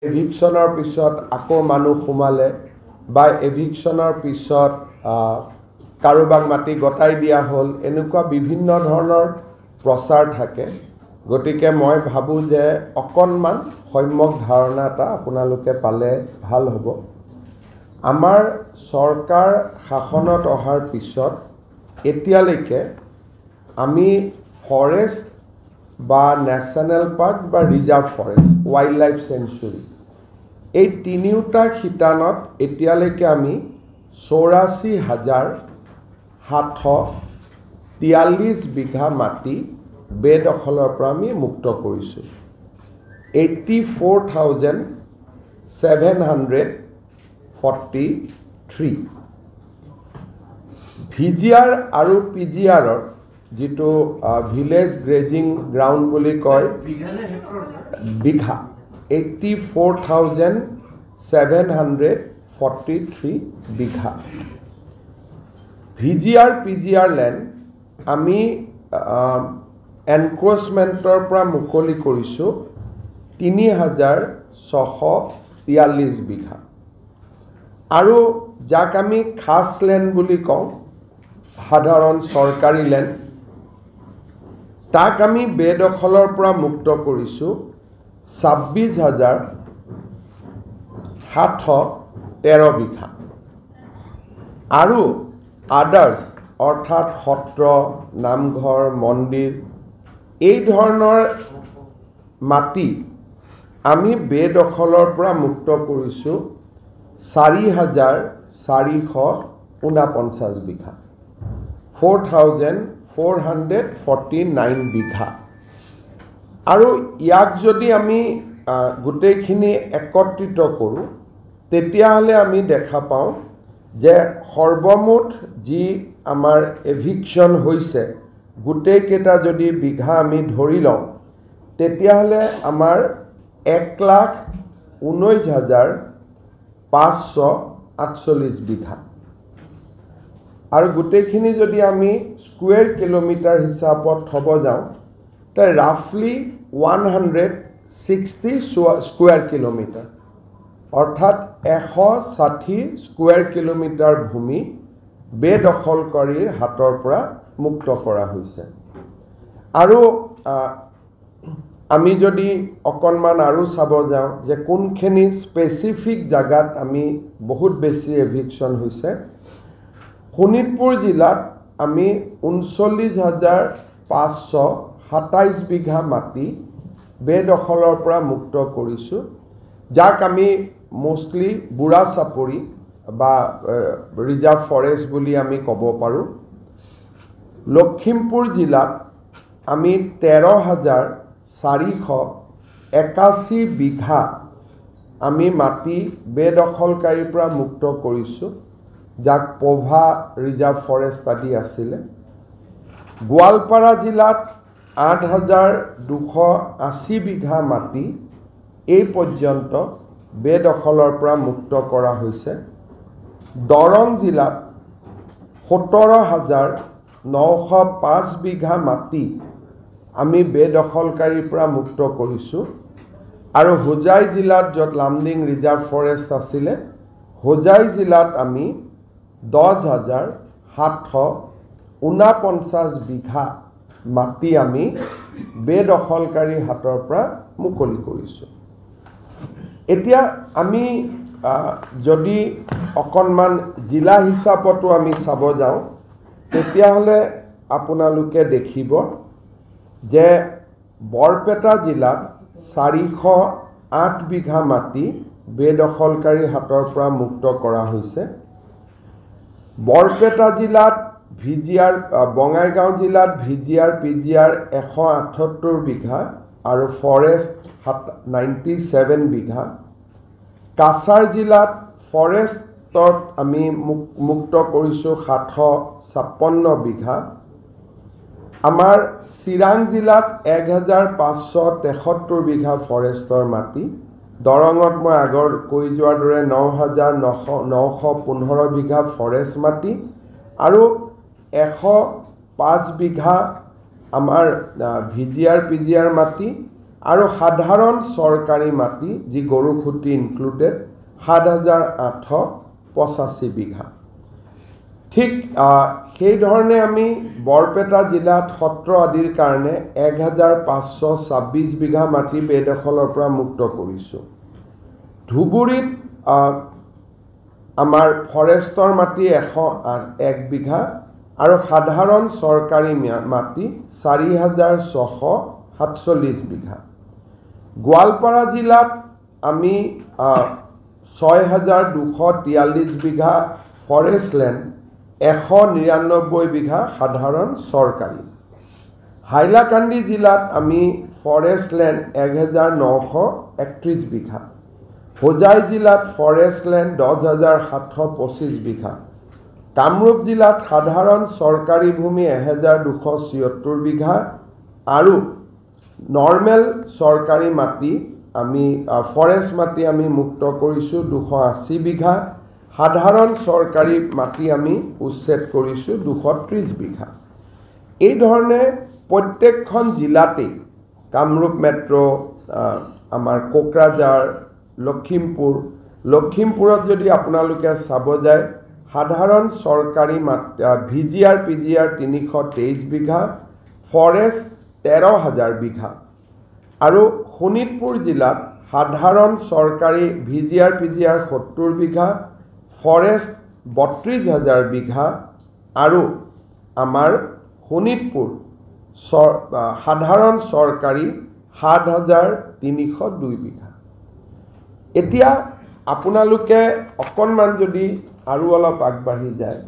এভিকশ্যনৰ পিছত আকৌ মানুহ সোমালে বা এভিকশ্যনৰ পিছত কাৰোবাক মাটি গতাই দিয়া হ'ল, এনেকুৱা বিভিন্ন ধৰণৰ প্ৰচাৰ থাকে। গতিকে মই ভাবোঁ যে অকণমান সম্যক ধাৰণা এটা আপোনালোকে পালে ভাল হ'ব। আমাৰ চৰকাৰ শাসনত অহাৰ পিছত এতিয়ালৈকে আমি ফৰেষ্ট বা নেশ্যনেল পাৰ্ক বা reserve forest, wild life century, এই তিনিওটা শিতানত এতিয়ালৈকে আমি 84,743 বিঘা মাটি বেদখলৰ পৰা আমি মুক্ত কৰিছোঁ। 84,743। VGR আৰু PGRৰ যিটো ভিলেজ গ্ৰেজিং গ্ৰাউণ্ড বুলি কয়, বিঘা 84,743 বিঘা। VGR PGR লেণ্ড আমি এনক্ৰচমেণ্টৰ পৰা মুকলি কৰিছোঁ 3,643 বিঘা। আৰু যাক আমি খাছ লেণ্ড বুলি কওঁ, সাধাৰণ চৰকাৰী লেণ্ড, তাক আমি বেদখলৰ পৰা মুক্ত কৰিছোঁ 26,713 বিঘা। আৰু আদাৰ্ছ অৰ্থাৎ সত্ৰ, নামঘৰ, মন্দিৰ, এই ধৰণৰ মাটি আমি বেদখলৰ পৰা মুক্ত কৰিছোঁ 4,449 বিঘা, 4,449 বিঘা। আৰু ইয়াক যদি আমি গোটেইখিনি একত্ৰিত কৰোঁ, তেতিয়াহ'লে আমি দেখা পাওঁ যে সৰ্বমুঠ যি আমাৰ এভিকশ্যন হৈছে, গোটেইকেইটা যদি বিঘা আমি ধৰি লওঁ, তেতিয়াহ'লে আমাৰ 1,19,548 বিঘা। আৰু গোটেইখিনি যদি আমি স্কুৱেৰ কিলোমিটাৰ হিচাপত থ'ব যাওঁ, তে ৰাফলি 160 স্কুৱেৰ কিলোমিটাৰ, অৰ্থাৎ 160 স্কুৱেৰ কিলোমিটাৰ ভূমি বেদখলকাৰীৰ হাতৰ পৰা মুক্ত কৰা হৈছে। আৰু আমি যদি অকণমান আৰু চাব যাওঁ যে কোনখিনি স্পেচিফিক জাগাত আমি বহুত বেছি এভিকশ্যন হৈছে, শোণিতপুৰ জিলাত আমি 39,527 বিঘা মাটি বেদখলৰ পৰা মুক্ত কৰিছোঁ, যাক আমি মোষ্টলি বুঢ়া চাপৰি বা ৰিজাৰ্ভ ফৰেষ্ট বুলি আমি ক'ব পাৰোঁ। লখিমপুৰ জিলাত আমি 13,481 বিঘা আমি মাটি বেদখলকাৰীৰ পৰা মুক্ত কৰিছোঁ, যাক পভা ৰিজাৰ্ভ ফৰেষ্ট আদি আছিলে। গোৱালপাৰা জিলাত 8,280 বিঘা মাটি এই পৰ্যন্ত বেদখলৰ পৰা মুক্ত কৰা হৈছে। দৰং জিলাত 17,905 বিঘা মাটি আমি বেদখলকাৰীৰ পৰা মুক্ত কৰিছোঁ। আৰু হোজাই জিলাত, য'ত লামডিং ৰিজাৰ্ভ ফৰেষ্ট আছিলে, হোজাই জিলাত আমি 10,749 বিঘা মাটি আমি বেদখলকাৰী হাতৰ পৰা মুকলি কৰিছোঁ। এতিয়া আমি যদি অকণমান জিলা হিচাপতো আমি চাব যাওঁ, তেতিয়াহ'লে আপোনালোকে দেখিব যে বৰপেটা জিলাত 408 বিঘা মাটি বেদখলকাৰী হাতৰ পৰা মুক্ত কৰা হৈছে। বৰপেটা জিলাত VGR, বঙাইগাঁও জিলাত VGR PGR 178 বিঘা আৰু ফৰেষ্ট 97 বিঘা। কাছাৰ জিলাত ফৰেষ্টত আমি মুক্ত কৰিছোঁ 756 বিঘা। আমাৰ চিৰাং জিলাত 1,573 বিঘা ফৰেষ্টৰ মাটি। দৰঙত মই আগৰ কৈ যোৱাৰ দৰে 9,915 বিঘা ফৰেষ্ট মাটি আৰু 105 বিঘা আমাৰ VGR PGR মাটি আৰু সাধাৰণ চৰকাৰী মাটি যি গৰুখুটি ইনক্লুডেড ৭,৮85 বিঘা। ঠিক সেই ধৰণে আমি বৰপেটা জিলাত সত্ৰ আদিৰ কাৰণে ১,৫২৬ বিঘা মাটি বেদখলৰ পৰা মুক্ত কৰিছোঁ। ধুবুৰীত আমাৰ ফৰেষ্টৰ মাটি ১০১ বিঘা আৰু সাধাৰণ চৰকাৰী মাটি ৪,৬৪৭ বিঘা। গোৱালপাৰা জিলাত আমি ৬,২৪৩ বিঘা ফৰেষ্ট লেণ্ড, ১৯৯ বিঘা সাধাৰণ চৰকাৰী। হাইলাকান্দি জিলাত আমি ফৰেষ্ট লেণ্ড ১,৯৩১ বিঘা। হোজাই জিলাত ফৰেষ্ট লেণ্ড ১০,৭২৫ বিঘা। কামৰূপ জিলাত সাধাৰণ চৰকাৰী ভূমি ১,২৭৪ বিঘা আৰু নৰ্মেল চৰকাৰী মাটি আমি ফৰেষ্ট মাটি আমি মুক্ত কৰিছোঁ ২৮০ বিঘা। সাধাৰণ চৰকাৰী মাটি আমি উচ্ছেদ কৰিছোঁ ২৩০ বিঘা। এই ধৰণে প্ৰত্যেকখন জিলাতেই কামৰূপ মেট্ৰ', আমাৰ কোকৰাঝাৰ, লখিমপুৰত যদি আপোনালোকে চাব যায় সাধাৰণ চৰকাৰী মাটি VGR PGR ৩২৩ বিঘা, ফৰেষ্ট ১৩,০০০ বিঘা আৰু শোণিতপুৰ জিলাত সাধাৰণ চৰকাৰী VGR PGR ৭০ বিঘা, ফৰেষ্ট ৩২,০০০ বিঘা আৰু আমাৰ শোণিতপুৰ সাধাৰণ চৰকাৰী ৭,৩০২ বিঘা। এতিয়া আপোনালোকে অকণমান যদি আৰু অলপ আগবাঢ়ি যায়